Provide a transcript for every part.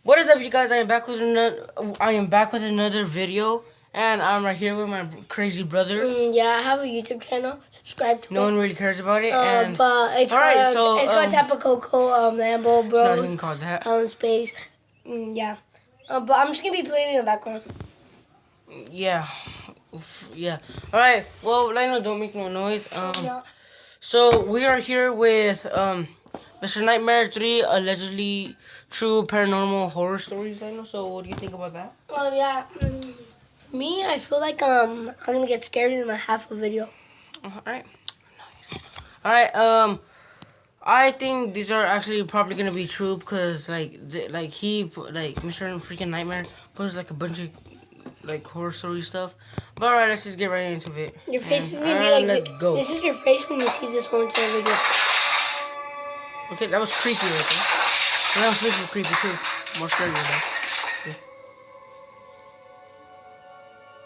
What is up, you guys? I am back with another video, and I'm right here with my crazy brother. Yeah, I have a YouTube channel. Subscribe to it. No one really cares about it. But it's called Tapacoco Lambo Bros. It's not even called that. Space. Yeah. But I'm just gonna be playing in the background. Yeah. Yeah. All right. Well, Lionel, don't make no noise. Yeah. So we are here with Mr. Nightmare 3, allegedly true paranormal horror stories. Lionel. So what do you think about that? Yeah. Me, I feel like I'm gonna get scared in a half a video. All right. Nice. All right. I think these are actually probably gonna be true because Mr. Freaking Nightmare puts like a bunch of like horror story stuff. But alright, let's just get right into it. Your face is gonna be like let's go. This is your face when you see this one video. Okay, that was creepy right there. That was super creepy too. More scary though.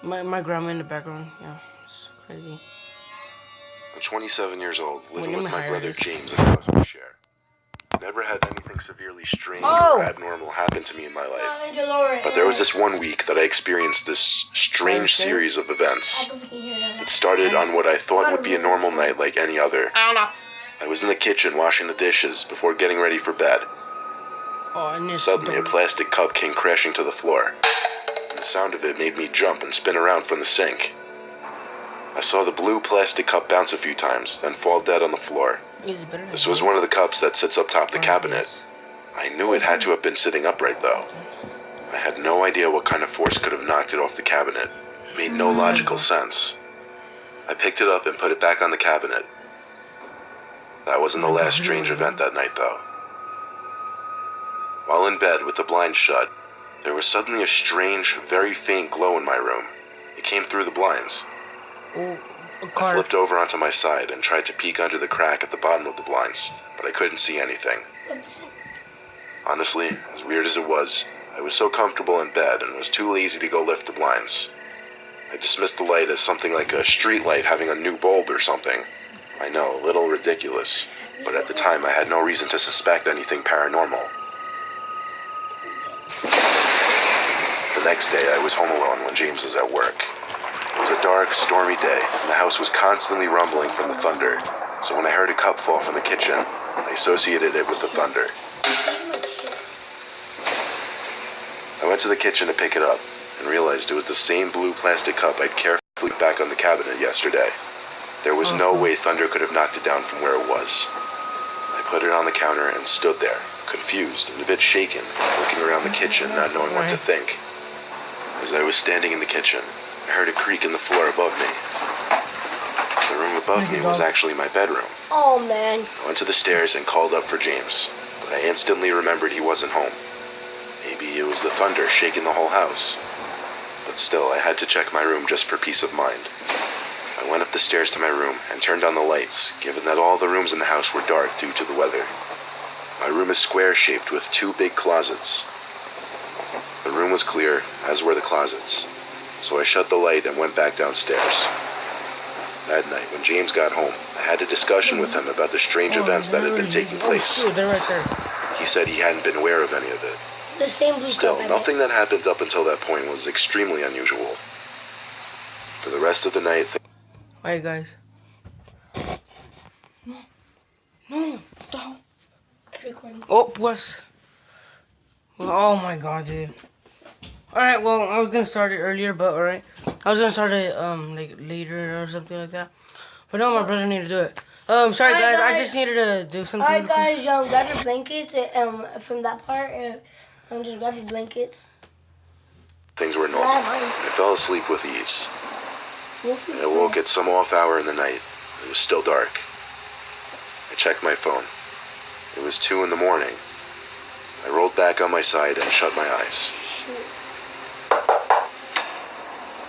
Yeah. My grandma in the background. Yeah, it's crazy. I'm 27 years old, living with my brother James in a house we share. Never had anything severely strange or abnormal happen to me in my life. But there was this one week that I experienced this strange series of events. It started on what I thought would be a normal night like any other. I don't know. I was in the kitchen washing the dishes before getting ready for bed. Suddenly, a plastic cup came crashing to the floor. And the sound of it made me jump and spin around from the sink. I saw the blue plastic cup bounce a few times, then fall dead on the floor. This was one of the cups that sits up top the cabinet. I knew it had to have been sitting upright, though. I had no idea what kind of force could have knocked it off the cabinet. It made no logical sense. I picked it up and put it back on the cabinet. That wasn't the last strange event that night, though. While in bed with the blinds shut, there was suddenly a strange, very faint glow in my room. It came through the blinds. I flipped over onto my side and tried to peek under the crack at the bottom of the blinds, but I couldn't see anything. Honestly, as weird as it was, I was so comfortable in bed and was too lazy to go lift the blinds. I dismissed the light as something like a street light having a new bulb or something. I know, a little ridiculous, but at the time I had no reason to suspect anything paranormal. The next day I was home alone when James was at work. It was a dark, stormy day, and the house was constantly rumbling from the thunder, so when I heard a cup fall from the kitchen, I associated it with the thunder. I went to the kitchen to pick it up, and realized it was the same blue plastic cup I'd carefully put back on the cabinet yesterday. There was no way thunder could have knocked it down from where it was. I put it on the counter and stood there, confused and a bit shaken, looking around the kitchen, not knowing what to think. As I was standing in the kitchen, I heard a creak in the floor above me. The room above me was actually my bedroom. Oh, man. I went to the stairs and called up for James, but I instantly remembered he wasn't home. Maybe it was the thunder shaking the whole house. But still, I had to check my room just for peace of mind. I went up the stairs to my room and turned on the lights, given that all the rooms in the house were dark due to the weather. My room is square-shaped with two big closets. The room was clear, as were the closets. So I shut the light and went back downstairs. That night, when James got home, I had a discussion with him about the strange events that had been taking place. They're right there. He said he hadn't been aware of any of it. The same blue Still, cup, nothing that happened up until that point was extremely unusual. For the rest of the night... Alright, guys. No, don't. Oh, what? Oh my god, dude. Alright, well, I was gonna start it earlier, but alright. I was gonna start it, like, later or something like that. But no, my brother needed to do it. Sorry, guys, I just needed to do something. Alright, guys, grab your blankets, from that part, and just grab your blankets. Things were normal. I fell asleep with ease. I woke at some off hour in the night. It was still dark. I checked my phone. It was 2 in the morning. I rolled back on my side and shut my eyes.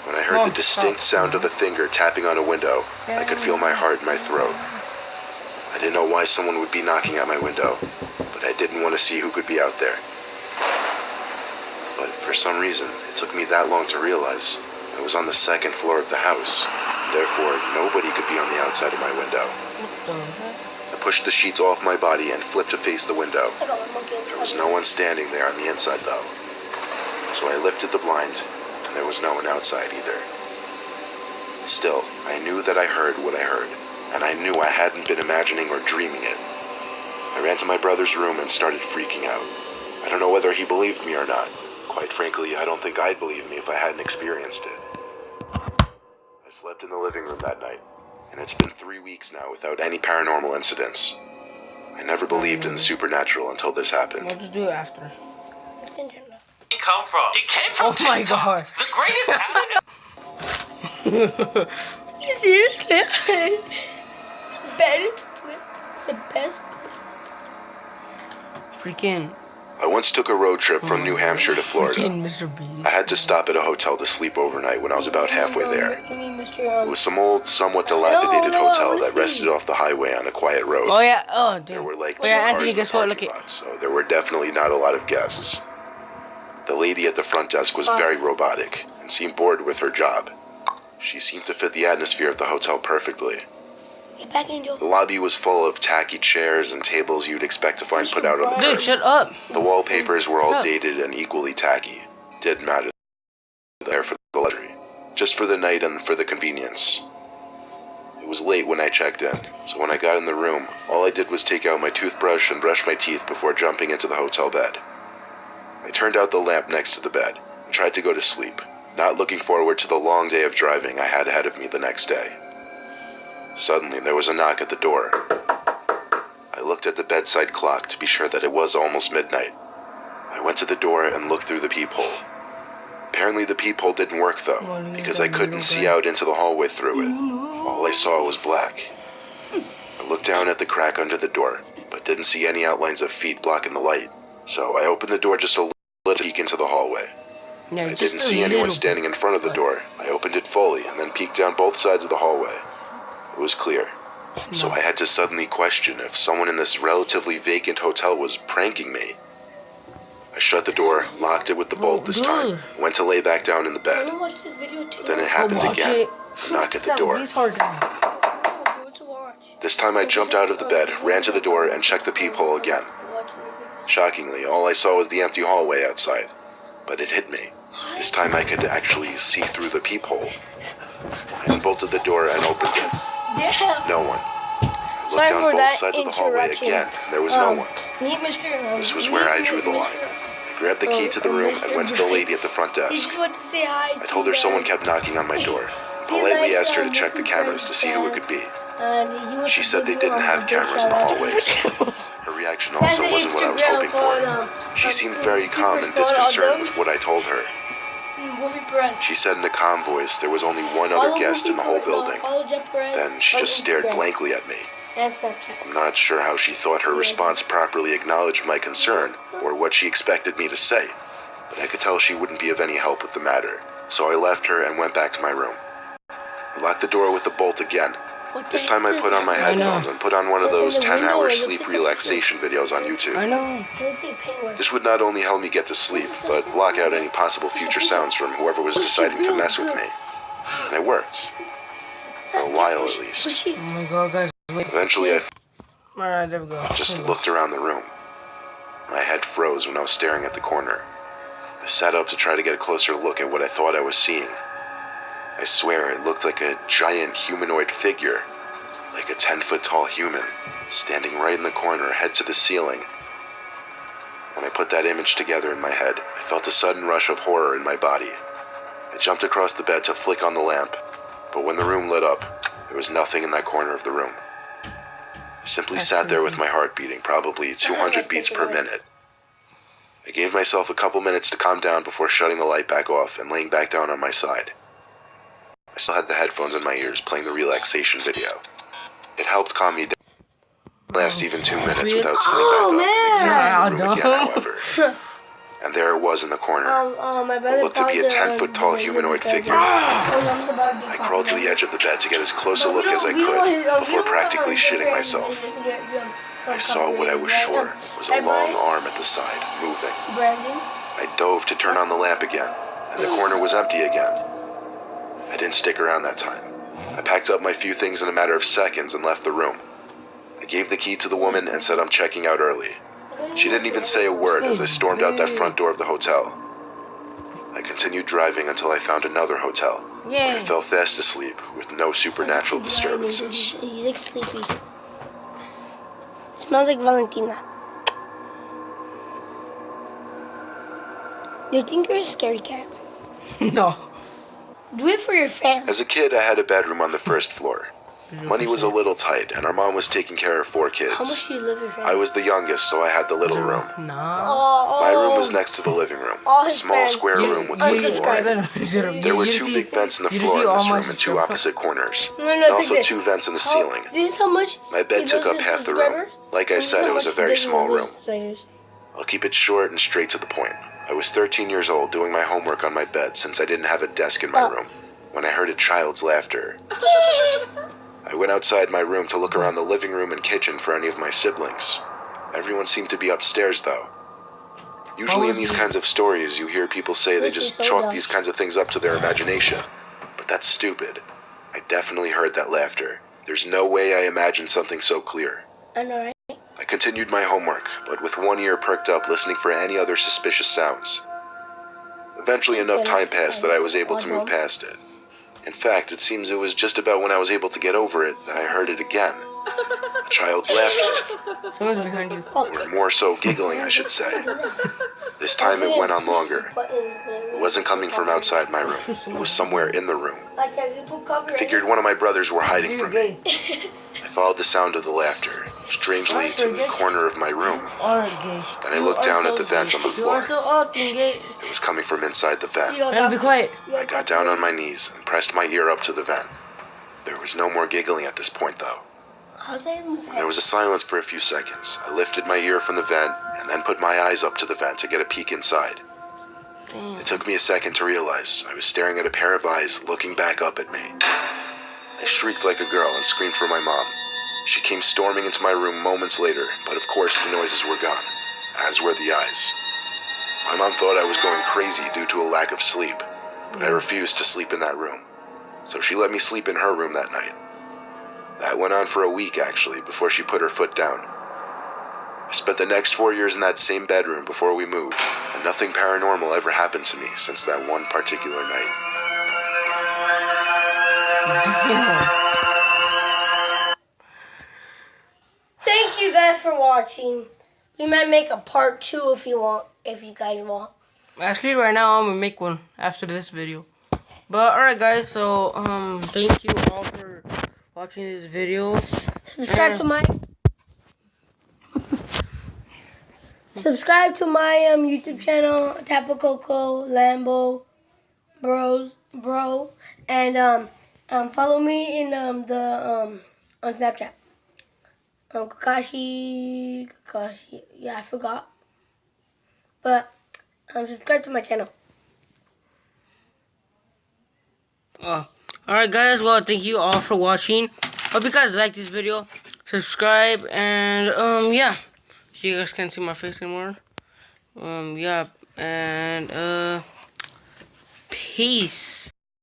When I heard the distinct sound of a finger tapping on a window, I could feel my heart in my throat. I didn't know why someone would be knocking at my window, but I didn't want to see who could be out there. But for some reason, it took me that long to realize I was on the second floor of the house. Therefore, nobody could be on the outside of my window. I pushed the sheets off my body and flipped to face the window. There was no one standing there on the inside though. So I lifted the blind, and there was no one outside either. Still, I knew that I heard what I heard, and I knew I hadn't been imagining or dreaming it. I ran to my brother's room and started freaking out. I don't know whether he believed me or not. Quite frankly, I don't think I'd believe me if I hadn't experienced it. I slept in the living room that night, and it's been 3 weeks now without any paranormal incidents. I never believed in the supernatural until this happened. We'll just do it after. It come from? It came from Oh my god. The greatest app. The best. Freaking. I once took a road trip from New Hampshire to Florida. Freaking Mr. Beast. I had to stop at a hotel to sleep overnight when I was about halfway there. It was some old, somewhat dilapidated hotel that rested off the highway on a quiet road. Oh yeah, oh dude. There were like Oh, 2 yeah, cars Anthony, in the guess what? Look parking at. lot, so there were definitely not a lot of guests. The lady at the front desk was very robotic and seemed bored with her job. She seemed to fit the atmosphere of the hotel perfectly. Get back in, Joe. The lobby was full of tacky chairs and tables you'd expect to find put out on the Dude, curb. shut up. The wallpapers were all Shut up. dated and equally tacky. Didn't matter there for the luxury, just for the night and for the convenience. It was late when I checked in, so when I got in the room, all I did was take out my toothbrush and brush my teeth before jumping into the hotel bed. I turned out the lamp next to the bed and tried to go to sleep, not looking forward to the long day of driving I had ahead of me the next day. Suddenly, there was a knock at the door. I looked at the bedside clock to be sure that it was almost midnight. I went to the door and looked through the peephole. Apparently the peephole didn't work though, because I couldn't see out into the hallway through it. All I saw was black. I looked down at the crack under the door, but didn't see any outlines of feet blocking the light. So I opened the door just a little to peek into the hallway. Yeah, I just didn't a see anyone little standing in front of the door. I opened it fully and then peeked down both sides of the hallway. It was clear. So I had to suddenly question if someone in this relatively vacant hotel was pranking me. I shut the door, locked it with the bolt this time, went to lay back down in the I bed. wanna watch this video too. But then it happened watch again. it. A knock at the door. To watch. This time I jumped out of the bed, ran to the door, and checked the peephole again. Shockingly, all I saw was the empty hallway outside. But it hit me. This time I could actually see through the peephole. I unbolted the door and opened it. Yeah. No one. I looked Sorry down for both that sides of the hallway interruption. again, and there was no one. Meet Mr. This was where I drew the line. I grabbed the key to the room and went to the lady at the front He desk. just wanted to say hi. I told her someone kept knocking on my door. Politely asked her to check the cameras to see who it could be. She said they didn't have cameras in the hallways. Her reaction also wasn't what I was hoping for. She seemed very calm and disconcerted with what I told her. She said in a calm voice there was only one other guest in the whole building. Then she just stared blankly at me. I'm not sure how she thought her response properly acknowledged my concern or what she expected me to say, but I could tell she wouldn't be of any help with the matter, so I left her and went back to my room. I locked the door with the bolt again. This time I put on my headphones and put on one of those 10-hour sleep relaxation videos on YouTube. I know. This would not only help me get to sleep, but block out any possible future sounds from whoever was deciding to mess with me. And it worked. For a while at least. Oh my god, guys. Wait. Eventually I Alright, there we go. just looked around the room. My head froze when I was staring at the corner. I sat up to try to get a closer look at what I thought I was seeing. I swear it looked like a giant humanoid figure, like a 10-foot tall human, standing right in the corner, head to the ceiling. When I put that image together in my head, I felt a sudden rush of horror in my body. I jumped across the bed to flick on the lamp, but when the room lit up, there was nothing in that corner of the room. I simply sat there with my heart beating probably 200 beats per minute. I gave myself a couple minutes to calm down before shutting the light back off and laying back down on my side. I still had the headphones in my ears playing the relaxation video. It helped calm me down. It didn't last even 2 minutes without sitting back up and examining the room again, however. And there it was in the corner. What looked to be a 10-foot tall humanoid figure. I crawled to the edge of the bed to get as close a look as I could before practically shitting myself. I saw what I was sure was a long arm at the side, moving. I dove to turn on the lamp again, and the corner was empty again. I didn't stick around that time. I packed up my few things in a matter of seconds and left the room. I gave the key to the woman and said I'm checking out early. She didn't even say a word as I stormed out that front door of the hotel. I continued driving until I found another hotel, where I fell fast asleep with no supernatural disturbances. He's like sleepy. Smells like Valentina. Do you think you're a scary cat? No. Do it for your fans. As a kid, I had a bedroom on the first floor. Money was a little tight, and our mom was taking care of 4 kids. How much do you live with your friends? I was the youngest, so I had the little room. Nah. My room was next to the living room, a small square room with wood flooring. There were 2 big vents in the floor in this room and 2 opposite corners, and also 2 vents in the ceiling. This is how much My bed took up half the room. Like I said, it was a very small room. I'll keep it short and straight to the point. I was 13 years old doing my homework on my bed since I didn't have a desk in my room when I heard a child's laughter. I went outside my room to look around the living room and kitchen for any of my siblings. Everyone seemed to be upstairs, though. Usually in these kinds of stories, you hear people say they just chalk these kinds of things up to their imagination. But that's stupid. I definitely heard that laughter. There's no way I imagined something so clear. I know, right? I continued my homework, but with one ear perked up listening for any other suspicious sounds. Eventually enough time passed that I was able to move past it. In fact, it seems it was just about when I was able to get over it that I heard it again. A child's laughter. Someone's behind you. Or more so, giggling, I should say. This time it went on longer. It wasn't coming from outside my room. It was somewhere in the room. I figured one of my brothers were hiding from me. I followed the sound of the laughter, strangely, to the corner of my room. Then I looked down at the vent on the floor. It was coming from inside the vent. Be quiet. I got down on my knees and pressed my ear up to the vent. There was no more giggling at this point, though. When there was a silence for a few seconds, I lifted my ear from the vent and then put my eyes up to the vent to get a peek inside. It took me a second to realize I was staring at a pair of eyes looking back up at me. I shrieked like a girl and screamed for my mom. She came storming into my room moments later, but of course the noises were gone, as were the eyes. My mom thought I was going crazy due to a lack of sleep, but I refused to sleep in that room, so she let me sleep in her room that night. That went on for a week, actually, before she put her foot down. I spent the next 4 years in that same bedroom before we moved, and nothing paranormal ever happened to me since that one particular night. Thank you guys for watching. We might make a part 2 if you guys want. Actually, right now I'm gonna make one after this video. But alright, guys. So thank you all for watching this video. Subscribe to my YouTube channel, Tapacoco Lambo Bro, and follow me in on Snapchat. Kakashi, yeah, I forgot. But subscribe to my channel. Alright, guys. Well, thank you all for watching. Hope you guys like this video. Subscribe and yeah. You guys can't see my face anymore. Yeah, and peace.